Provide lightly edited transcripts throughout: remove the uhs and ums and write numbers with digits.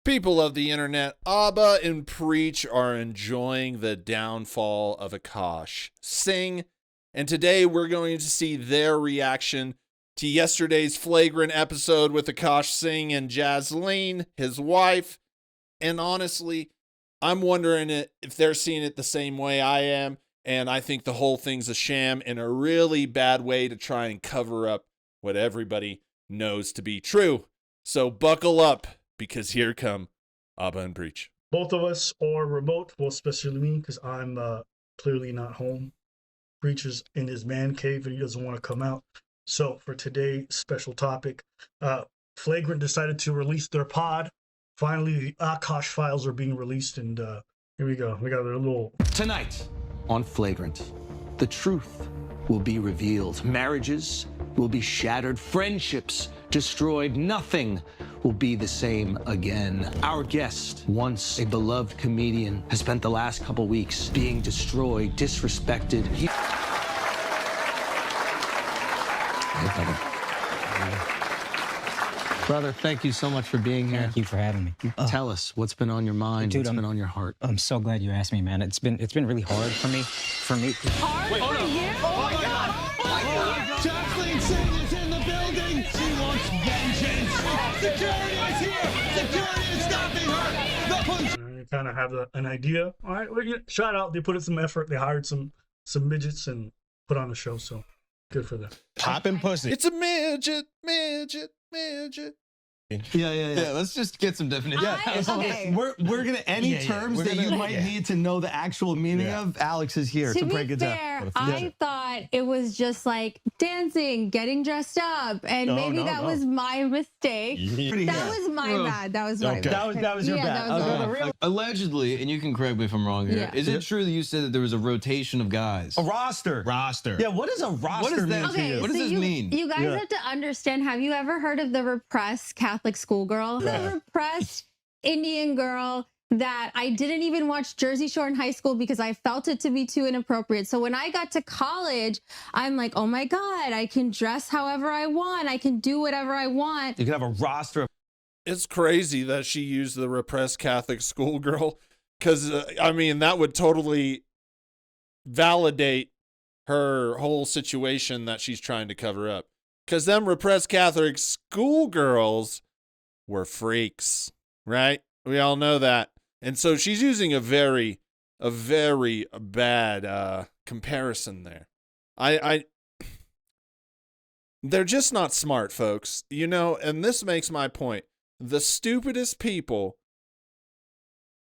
People of the internet, Abba and Preach are enjoying the downfall of Akaash Singh, and today we're going to see their reaction to yesterday's flagrant episode with Akaash Singh and Jasleen, his wife. And honestly, I'm wondering if they're seeing it the same way I am, and I think the whole thing's a sham and a really bad way to try and cover up what everybody knows to be true. So buckle up, because here come Abba and Preach. Both of us are remote, well, especially me, because I'm clearly not home. Preach is in his man cave and he doesn't want to come out. So for today's special topic, Flagrant decided to release their pod. Finally, the Akaash files are being released, and here we go. We got a little... Tonight on Flagrant, the truth will be revealed. Marriages will be shattered. Friendships destroyed. Nothing will be the same again. Our guest, once a beloved comedian, has spent the last couple weeks being destroyed, disrespected. Hey, brother. Brother, thank you so much for being here. Thank you for having me. Tell us what's been on your mind, Dude, what's been on your heart. I'm so glad you asked me, man. It's been really hard for me. Hard for you? Oh my God! Oh my God! Jasleen Singh is in the building. She wants vengeance. Security is here. Security is stopping her. The police. You kind of have an idea. All right, well, shout out. They put in some effort. They hired some midgets and put on the show, so good for them. Popping pussy. It's a midget. Yeah. Let's just get some definition. Okay. We're gonna any terms that you might need to know the actual meaning of. Alex is here to break be it fair, down. I thought it was just like dancing, getting dressed up, and maybe that was my mistake. That was my bad. That was my bad. That was your bad. That was my bad. Allegedly, and you can correct me if I'm wrong here. Yeah. Is it true that you said that there was a rotation of guys? A roster. Yeah, What does a roster mean to you? What does this mean? You guys have to understand, have you ever heard of the repressed Catholic schoolgirl? The repressed Indian girl that I didn't even watch Jersey Shore in high school because I felt it to be too inappropriate. So when I got to college, I'm like, oh my God, I can dress however I want. I can do whatever I want. You can have a roster. It's crazy that she used the repressed Catholic schoolgirl, because, I mean, that would totally validate her whole situation that she's trying to cover up. Because them repressed Catholic schoolgirls were freaks, right? We all know that. And so she's using a very bad comparison there. They're just not smart, folks. You know, and this makes my point. The stupidest people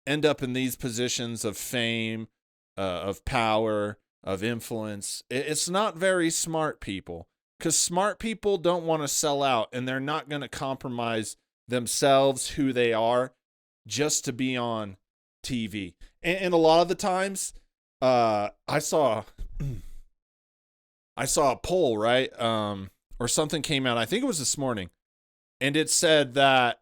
end up in these positions of fame, of power, of influence. It's not very smart people, because smart people don't want to sell out, and they're not going to compromise themselves, who they are, just to be on TV. And a lot of the times, I saw a poll, right? Or something came out. I think it was this morning, and it said that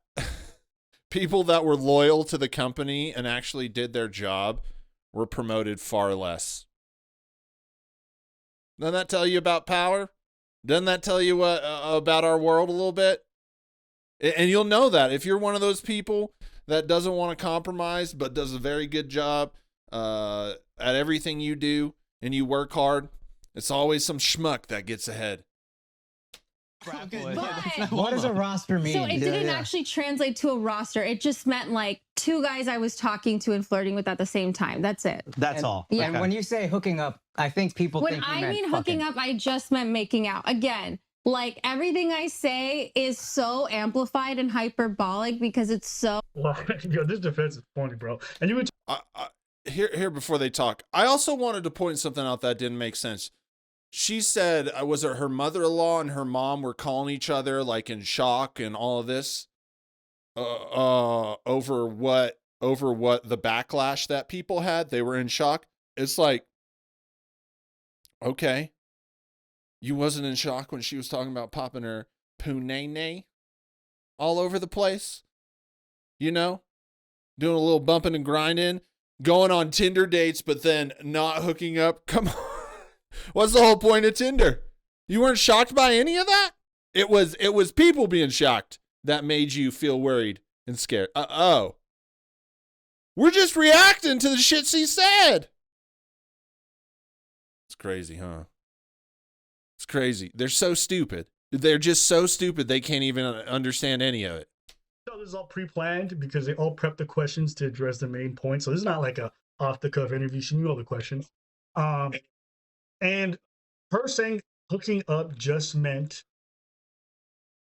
people that were loyal to the company and actually did their job were promoted far less. Doesn't that tell you about power? Doesn't that tell you about our world a little bit? And you'll know that if you're one of those people that doesn't want to compromise but does a very good job at everything you do, and you work hard, it's always some schmuck that gets ahead. What does a roster mean? So it didn't actually translate to a roster. It just meant like two guys I was talking to and flirting with at the same time. That's it. That's all. Yeah. And when you say hooking up, I think people When think you I meant mean hooking fucking. up, I just meant making out. Again, like everything I say is so amplified and hyperbolic because it's so... Well, yo, this defense is funny, bro. And you would... Here, before they talk, I also wanted to point something out that didn't make sense. She said, was it her mother-in-law and her mom were calling each other like in shock and all of this over what the backlash that people had? They were in shock. It's like, okay, you wasn't in shock when she was talking about popping her punene all over the place, you know, doing a little bumping and grinding, going on Tinder dates, but then not hooking up. Come on. What's the whole point of Tinder? You weren't shocked by any of that? It was people being shocked that made you feel worried and scared. Oh. We're just reacting to the shit she said. It's crazy, huh? It's crazy. They're so stupid. They're just so stupid they can't even understand any of it. So this is all pre-planned because they all prepped the questions to address the main point. So this is not like a off-the-cuff interview. She knew all the questions. And her saying hooking up just meant,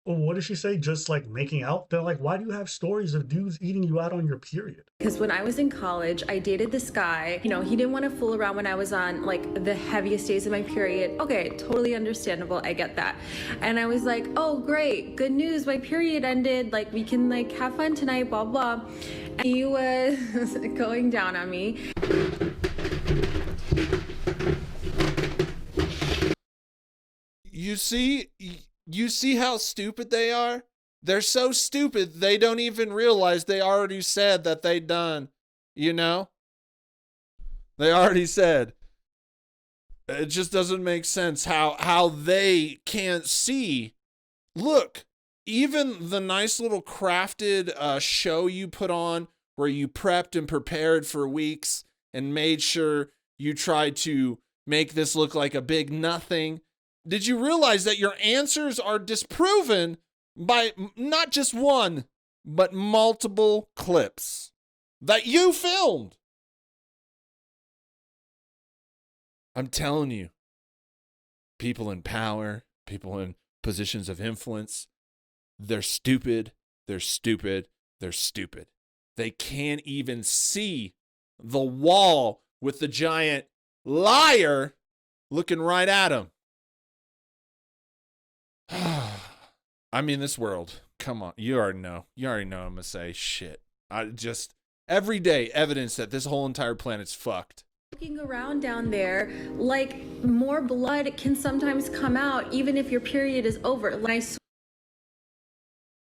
well, what did she say? Just like making out? They're like, why do you have stories of dudes eating you out on your period? Because when I was in college, I dated this guy. You know, he didn't want to fool around when I was on like the heaviest days of my period. Okay, totally understandable. I get that. And I was like, oh, great. Good news. My period ended. Like, we can like have fun tonight, blah, blah. And he was going down on me. You see how stupid they are? They're so stupid, they don't even realize they already said that they done, you know? They already said. It just doesn't make sense how they can't see. Look, even the nice little crafted show you put on where you prepped and prepared for weeks and made sure you tried to make this look like a big nothing. Did you realize that your answers are disproven by not just one, but multiple clips that you filmed? I'm telling you, people in power, people in positions of influence, they're stupid, they're stupid, they're stupid. They can't even see the wall with the giant liar looking right at them. I mean, this world, come on. You already know I'm going to say shit. I just, every day, evidence that this whole entire planet's fucked. Looking around down there, like more blood can sometimes come out even if your period is over. When I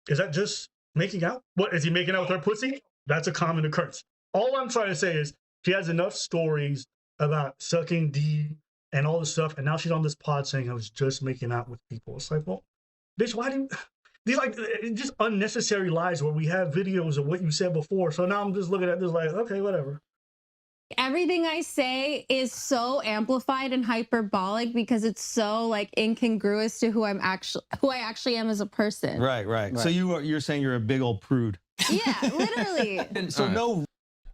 Is that just making out? What, is he making out with her pussy? That's a common occurrence. All I'm trying to say is she has enough stories about sucking D and all this stuff, and now she's on this pod saying I was just making out with people. It's like, well, bitch, why do you... These like just unnecessary lies where we have videos of what you said before. So now I'm just looking at this like, okay, whatever. Everything I say is so amplified and hyperbolic because it's so like incongruous to who I actually am as a person. Right. So you're saying you're a big old prude. Yeah, literally. And so no.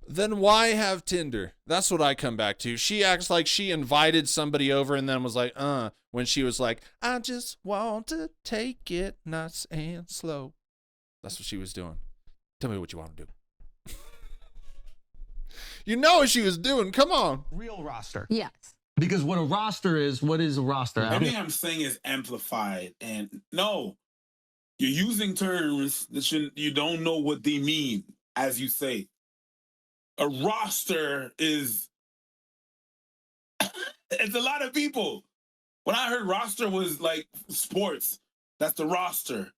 Then why have Tinder? That's what I come back to. She acts like she invited somebody over and then was like, when she was like, I just want to take it nice and slow. That's what she was doing. Tell me what you want to do. You know what she was doing. Come on. Real roster. Yes. Because what is a roster? Everything I'm saying is amplified. And no, you're using terms that you don't know what they mean, as you say. A roster is it's a lot of people. When I heard roster was like sports, that's the roster.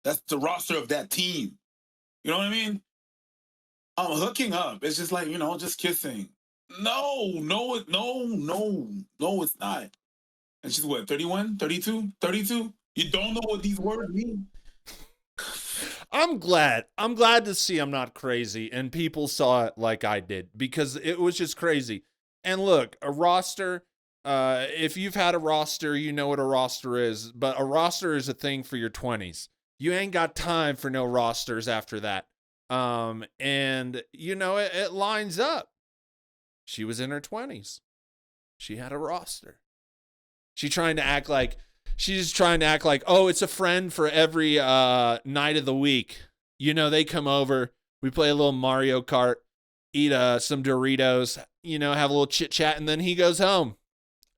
That's the roster of that team. You know what I mean? Hooking up. It's just like, just kissing. No, it's not. And she's what, 31, 32, 32? You don't know what these words mean? I'm glad to see I'm not crazy and people saw it like I did because it was just crazy. And look, a roster, if you've had a roster, you know what a roster is, but a roster is a thing for your 20s. You ain't got time for no rosters after that. And it lines up. She was in her 20s. She had a roster. She's just trying to act like, oh, it's a friend for every night of the week. They come over, we play a little Mario Kart, eat some Doritos, have a little chit chat, and then he goes home.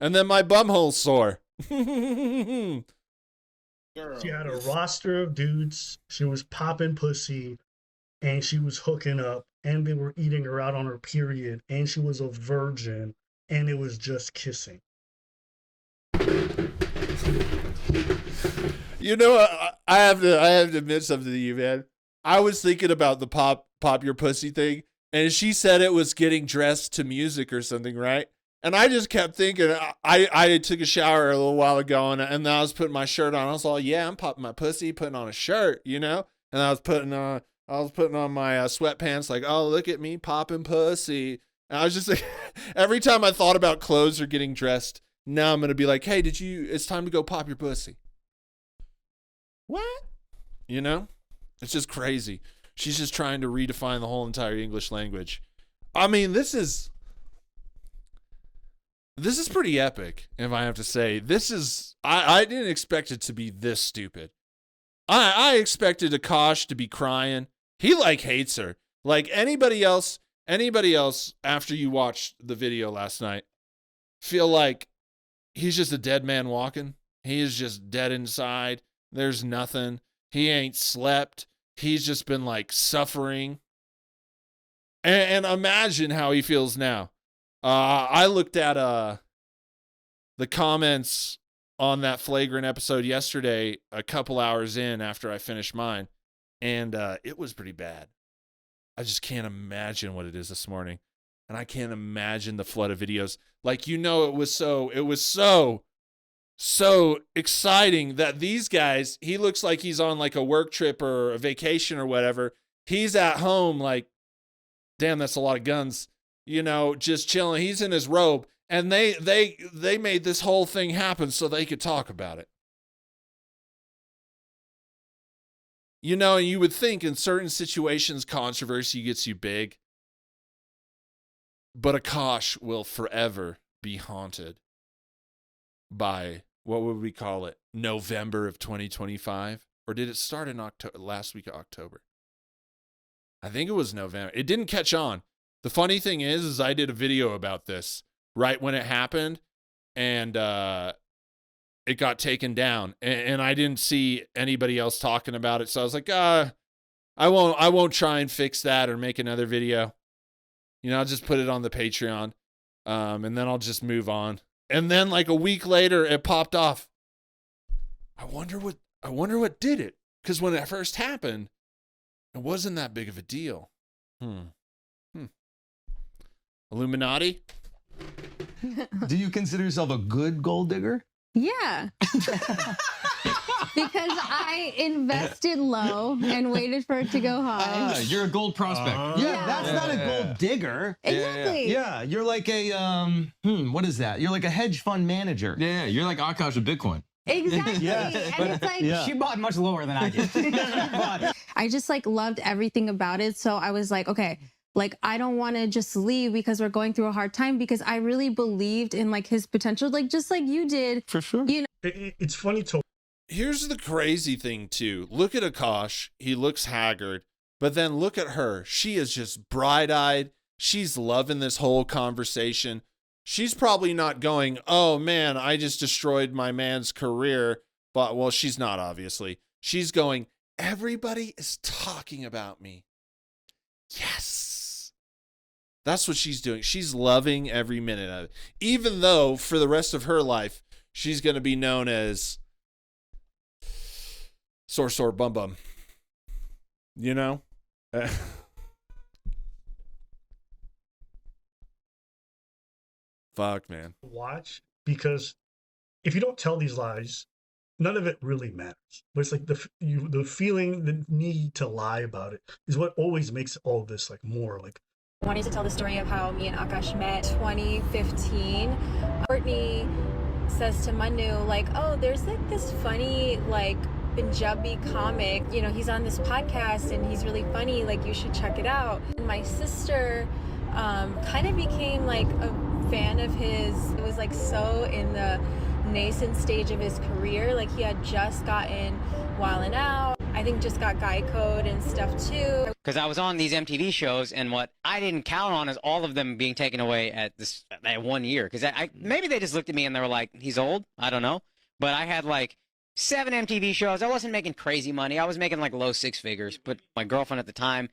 And then my bumhole's sore. She had a roster of dudes. She was popping pussy, and she was hooking up, and they were eating her out on her period, and she was a virgin, and it was just kissing. I have to admit something to you, man. I was thinking about the pop your pussy thing, and she said it was getting dressed to music or something, right? And I just kept thinking, I took a shower a little while ago, and then I was putting my shirt on. I was all, yeah, I'm popping my pussy, putting on a shirt, And I was putting on I was putting on my sweatpants like, oh, look at me popping pussy. And I was just like, every time I thought about clothes or getting dressed, now I'm going to be like, hey, it's time to go pop your pussy. What? You know? It's just crazy. She's just trying to redefine the whole entire English language. I mean, this is pretty epic, if I have to say. I didn't expect it to be this stupid. I expected Akaash to be crying. He hates her. Like anybody else after you watched the video last night, feel like he's just a dead man walking. He is just dead inside. There's nothing. He ain't slept. He's just been suffering. And imagine how he feels now. I looked at the comments on that Flagrant episode yesterday, a couple hours in after I finished mine, and it was pretty bad. I just can't imagine what it is this morning, and I can't imagine the flood of videos. It was so exciting that these guys, he looks like he's on a work trip or a vacation or whatever. He's at home damn, that's a lot of guns, just chilling. He's in his robe, and they made this whole thing happen so they could talk about it. You would think in certain situations, controversy gets you big, but Akaash will forever be haunted by, what would we call it, November of 2025? Or did it start in last week of October? I think it was November. It didn't catch on. The funny thing is I did a video about this right when it happened, and it got taken down, and I didn't see anybody else talking about it. So I was like, I won't try and fix that or make another video. I'll just put it on the Patreon, and then I'll just move on. And then a week later, it popped off. I wonder what did it, because when it first happened, it wasn't that big of a deal. Illuminati? Do you consider yourself a good gold digger? Yeah. Because I invested low and waited for it to go high. You're a gold prospect. That's not a gold digger. Exactly. Yeah, you're like a what is that? You're like a hedge fund manager. Yeah, you're like Akaash with Bitcoin. Exactly. Yeah. And it's She bought much lower than I did. I just loved everything about it. So I was like, okay, I don't want to just leave because we're going through a hard time, because I really believed in his potential, just like you did. For sure. It's funny to. Here's the crazy thing too. Look at Akaash. He looks haggard, but then look at her. She is just bright-eyed. She's loving this whole conversation. She's probably not going, oh man, I just destroyed my man's career. But, well, she's not, obviously. She's going, everybody is talking about me. Yes. That's what she's doing. She's loving every minute of it. Even though for the rest of her life, she's going to be known as Sore Bum Bum. Fuck, man. Watch, because if you don't tell these lies, none of it really matters. But it's the feeling, the need to lie about it is what always makes all of this more I wanted to tell the story of how me and Akaash met 2015. Courtney says to Manu, oh, there's this funny Punjabi comic, he's on this podcast and he's really funny, you should check it out. And my sister kind of became a fan of his. It was so in the nascent stage of his career. He had just gotten Wildin' Out, I think just got Guy Code and stuff too. Because I was on these MTV shows, and what I didn't count on is all of them being taken away at 1 year. Because maybe they just looked at me and they were like, he's old, I don't know, but I had 7 MTV shows. I wasn't making crazy money. I was making low 6 figures. But my girlfriend at the time,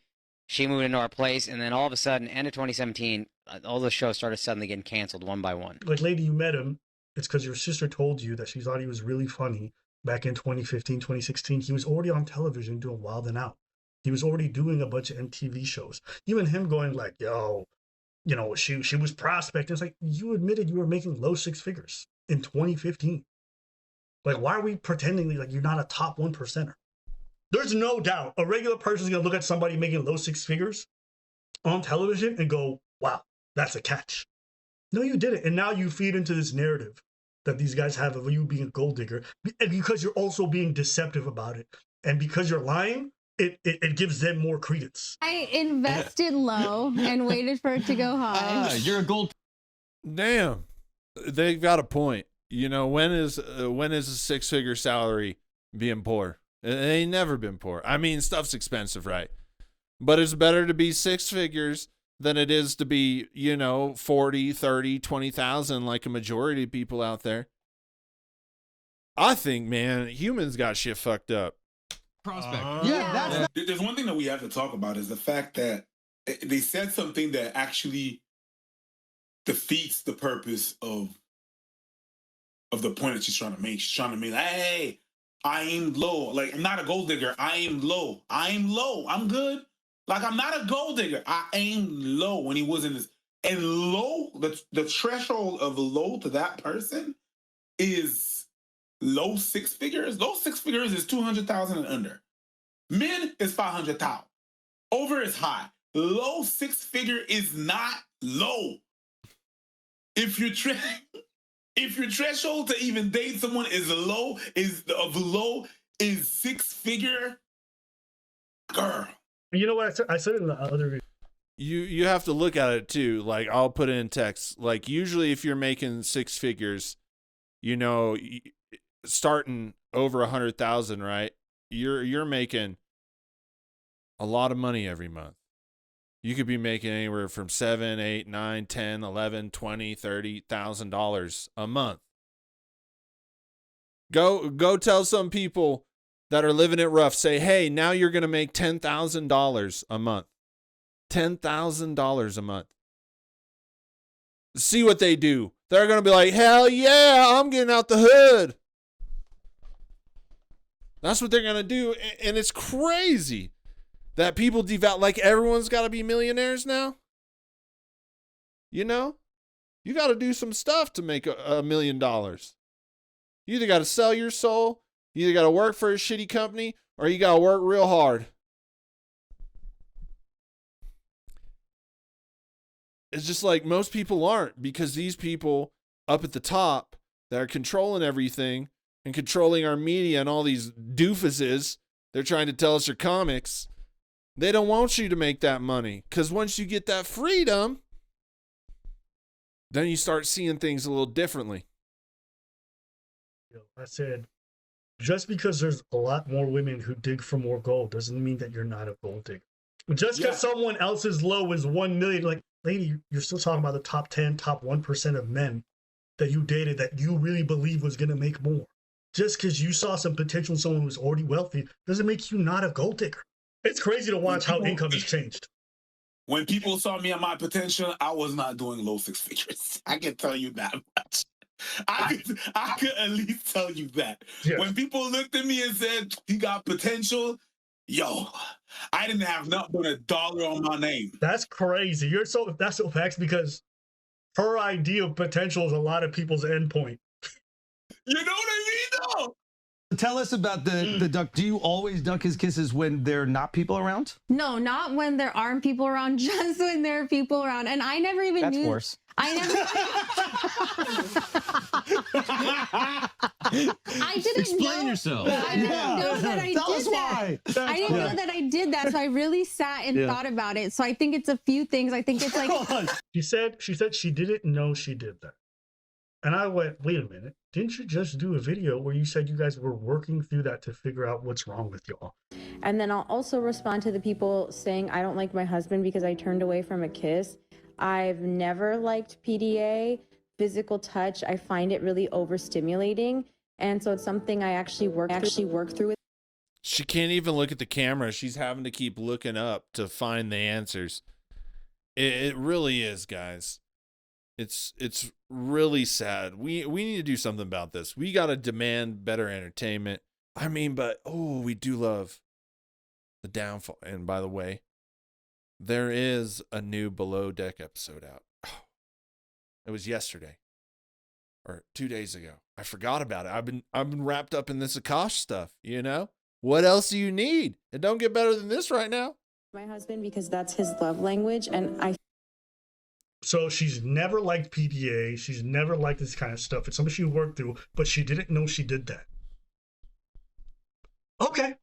she moved into our place, and then all of a sudden, end of 2017, all the shows started suddenly getting canceled one by one. Lady, you met him. It's because your sister told you that she thought he was really funny back in 2015, 2016. He was already on television doing Wildin' Out. He was already doing a bunch of MTV shows. Even him going yo, she was prospecting. It's you admitted you were making low 6 figures in 2015. Why are we pretending you're not a top 1%er? There's no doubt a regular person's gonna look at somebody making low six figures on television and go, wow, that's a catch. No, you didn't. And now you feed into this narrative that these guys have of you being a gold digger. And because you're also being deceptive about it. And because you're lying, it gives them more credence. I invested low and waited for it to go high. You're a gold. Damn, they've got a point. You know, when is a six-figure salary being poor? It ain't never been poor. I mean, stuff's expensive, right? But it's better to be six figures than it is to be, 40, 30, 20,000 like a majority of people out there. I think, man, humans got shit fucked up. Prospect. There's one thing that we have to talk about is the fact that they said something that actually defeats the purpose of the point that she's trying to make. She's trying to make, hey, I aim low. Like, I'm not a gold digger. I aim low. I aim low. I'm good. Like, I'm not a gold digger. I aim low when he was in this. And low, the threshold of low to that person is low six figures. Low six figures is 200,000 and under. Mid is 500,000. Over is high. Low six figure is not low. If your threshold to even date someone is low, is six figure, girl. You know what I said in the other video? You have to look at it too. Like, I'll put it in text. Like, usually if you're making six figures, starting over 100,000, right? You're making a lot of money every month. You could be making anywhere from $7, $8, $9, $10, $11, $20, $30,000 a month. Go tell some people that are living it rough. Say, hey, now you're gonna make $10,000 a month. $10,000 a month. See what they do. They're gonna be like, hell yeah, I'm getting out the hood. That's what they're gonna do, and it's crazy that people devout, like, everyone's got to be millionaires now. You got to do some stuff to make $1 million. You either got to sell your soul, you either got to work for a shitty company, or you got to work real hard. It's just like most people aren't, because these people up at the top that are controlling everything and controlling our media and all these doofuses, they're trying to tell us they're comics. They don't want you to make that money, because once you get that freedom, then you start seeing things a little differently. I said, just because there's a lot more women who dig for more gold doesn't mean that you're not a gold digger. Just because someone else's low is 1 million, like, lady, you're still talking about the top 10, top 1% of men that you dated that you really believe was going to make more. Just because you saw some potential in someone who's already wealthy doesn't make you not a gold digger. It's crazy to watch how income has changed. When people saw me at my potential, I was not doing low six figures. I can tell you that much. I could at least tell you that. Yeah. When people looked at me and said, he got potential, yo, I didn't have nothing but $1 on my name. That's crazy. That's so facts, because her idea of potential is a lot of people's endpoint. You know what I mean, though? Tell us about the duck. Do you always duck his kisses when there are not people around? No, not when there aren't people around, just when there are people around. And I never even knew. That's worse. I didn't Explain yourself. I didn't know that I Tell did us that. why. I didn't know that I did that. So I really sat and thought about it. So I think it's a few things. I think it's like she said she didn't know she did that. And I went, wait a minute, didn't you just do a video where you said you guys were working through that to figure out what's wrong with y'all? And then I'll also respond to the people saying I don't like my husband because I turned away from a kiss. I've never liked PDA, physical touch. I find it really overstimulating. And so it's something I actually work through with. She can't even look at the camera. She's having to keep looking up to find the answers. It really is, guys. It's really sad. We need to do something about this. We got to demand better entertainment. I mean, but we do love the downfall. And by the way, there is a new Below Deck episode out. It was yesterday or 2 days ago. I forgot about it. I've been wrapped up in this Akaash stuff, What else do you need? It don't get better than this right now. My husband, because that's his love language, and I. So she's never liked PDA. She's never liked this kind of stuff. It's something she worked through, but she didn't know she did that. Okay.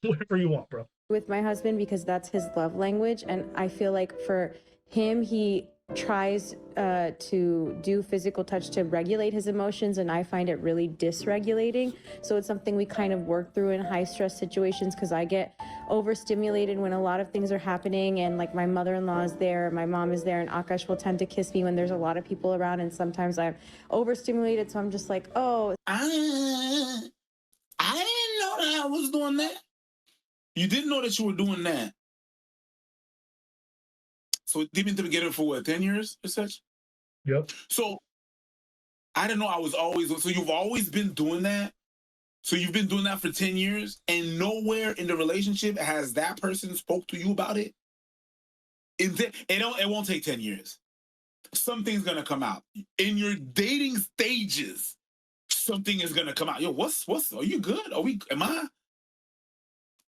Whatever you want, bro. With my husband, because that's his love language, and I feel like for him, he tries to do physical touch to regulate his emotions, and I find it really dysregulating. So it's something we kind of work through in high stress situations, because I get overstimulated when a lot of things are happening, and like my mother-in-law is there, my mom is there, and Akaash will tend to kiss me when there's a lot of people around, and sometimes I'm overstimulated, so I'm just like, oh. I didn't know that I was doing that. You didn't know that you were doing that. So deep into the beginning for what, 10 years or such? Yep. So I didn't know I was always, so you've always been doing that? So you've been doing that for 10 years and nowhere in the relationship has that person spoke to you about it? It won't take 10 years. Something's going to come out. In your dating stages, something is going to come out. Yo, what's, are you good?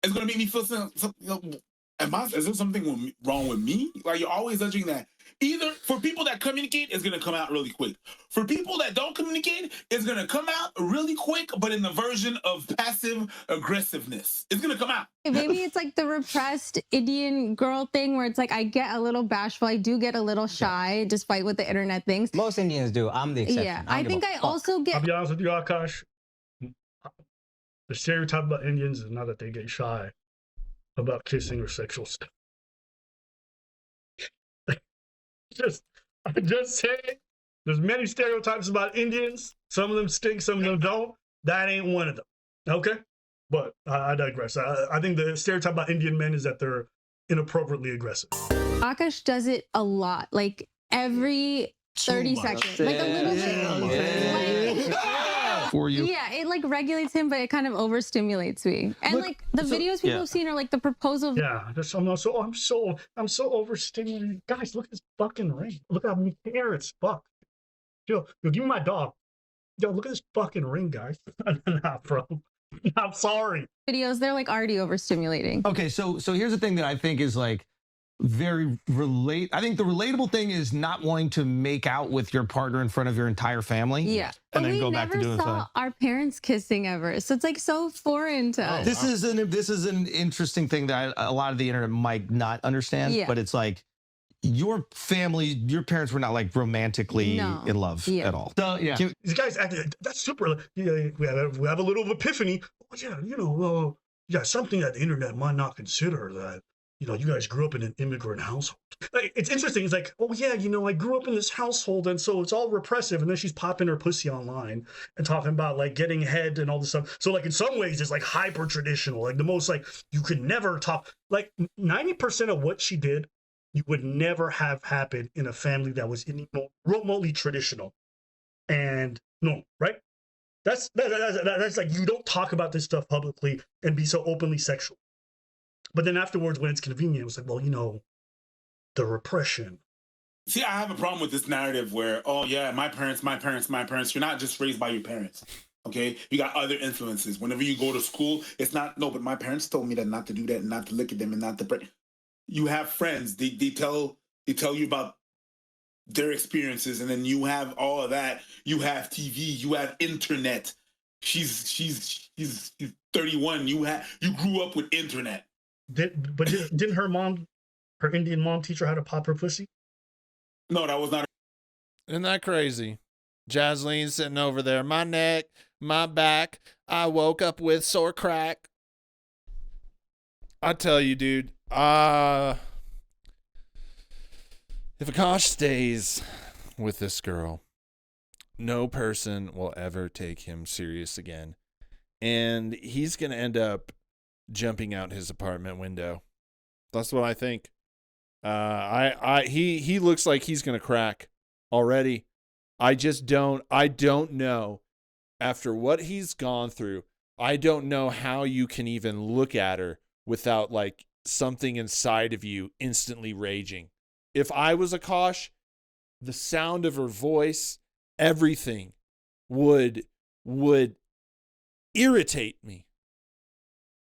It's going to make me feel something, is there something wrong with me? Like, you're always judging that. Either for people that communicate, it's going to come out really quick. For people that don't communicate, it's going to come out really quick, but in the version of passive aggressiveness. It's going to come out. Maybe it's like the repressed Indian girl thing where it's like I get a little bashful. I do get a little shy despite what the internet thinks. Most Indians do. I'm the exception. Yeah, I think I also I'll get. be honest with you, Akaash. The stereotype about Indians is not that they get shy about kissing or sexual stuff. I'm just saying, there's many stereotypes about Indians. Some of them stink, some of them don't. That ain't one of them. Okay? But I digress. I think the stereotype about Indian men is that they're inappropriately aggressive. Akaash does it a lot, like every 30 seconds. Like a little bit. For you. Yeah, it like regulates him, but it kind of overstimulates me. And like the videos people have seen are like the proposal. Yeah, I'm so overstimulated. Guys, look at this fucking ring. Look how many carrots. Fuck. Yo, give me my dog. Yo, look at this fucking ring, guys. Nah, bro. I'm sorry. Videos, they're like already overstimulating. Okay, so here's the thing that I think is like very I think the relatable thing is not wanting to make out with your partner in front of your entire family. Yeah. And But then we go back to never doing saw something. our parents kissing ever. So it's like so foreign to us. This is an interesting thing that a lot of the internet might not understand, Yeah. but it's like your family, your parents were not like romantically in love at all. So yeah, These guys acting, that's super. Yeah, we have a little epiphany. Oh, yeah, something that the internet might not consider that. You guys grew up in an immigrant household. Like, it's interesting. It's like, oh yeah, I grew up in this household, and so it's all repressive. And then she's popping her pussy online and talking about like getting head and all this stuff. So like in some ways, it's like hyper traditional. Like the most like you could never talk. Like 90% of what she did, you would never have happened in a family that was remotely traditional. And no, right? That's like you don't talk about this stuff publicly and be so openly sexual. But then afterwards, when it's convenient, it was like, well, the repression. See, I have a problem with this narrative where, oh yeah, my parents. You're not just raised by your parents, okay? You got other influences. Whenever you go to school, it's not, no, but my parents told me that not to do that and not to look at them and not to. You have friends. They tell you about their experiences, and then you have all of that. You have TV. You have internet. She's 31. You grew up with internet. Didn't her Indian mom teach her how to pop her pussy? No, that was not. Isn't that crazy? Jasleen sitting over there. My neck, my back. I woke up with sore crack. I tell you, dude. If Akaash stays with this girl, no person will ever take him serious again. And he's going to end up jumping out his apartment window. That's what I think. He looks like he's going to crack already. I don't know. After what he's gone through, I don't know how you can even look at her without like something inside of you instantly raging. If I was Akaash, the sound of her voice, everything would irritate me.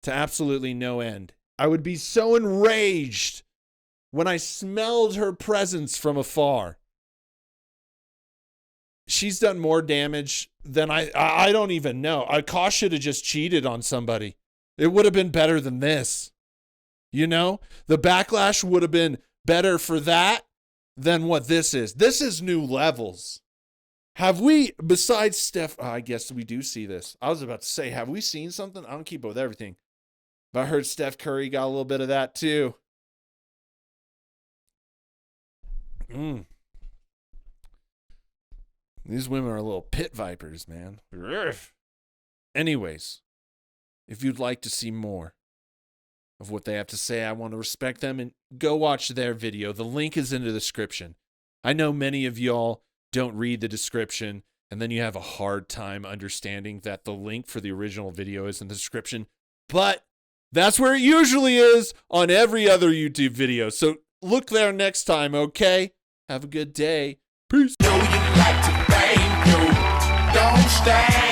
to absolutely no end. I would be so enraged when I smelled her presence from afar. She's done more damage than I don't even know. Akaash should have just cheated on somebody. It would have been better than this. You know, the backlash would have been better for that than what this is. This is new levels. Have we, besides Steph, I guess we do see this. I was about to say, have we seen something? I don't keep up with everything. But I heard Steph Curry got a little bit of that too. These women are little pit vipers, man. Anyways, if you'd like to see more of what they have to say, I want to respect them and go watch their video. The link is in the description. I know many of y'all don't read the description, and then you have a hard time understanding that the link for the original video is in the description, but that's where it usually is on every other YouTube video. So look there next time, okay? Have a good day. Peace. Don't stand.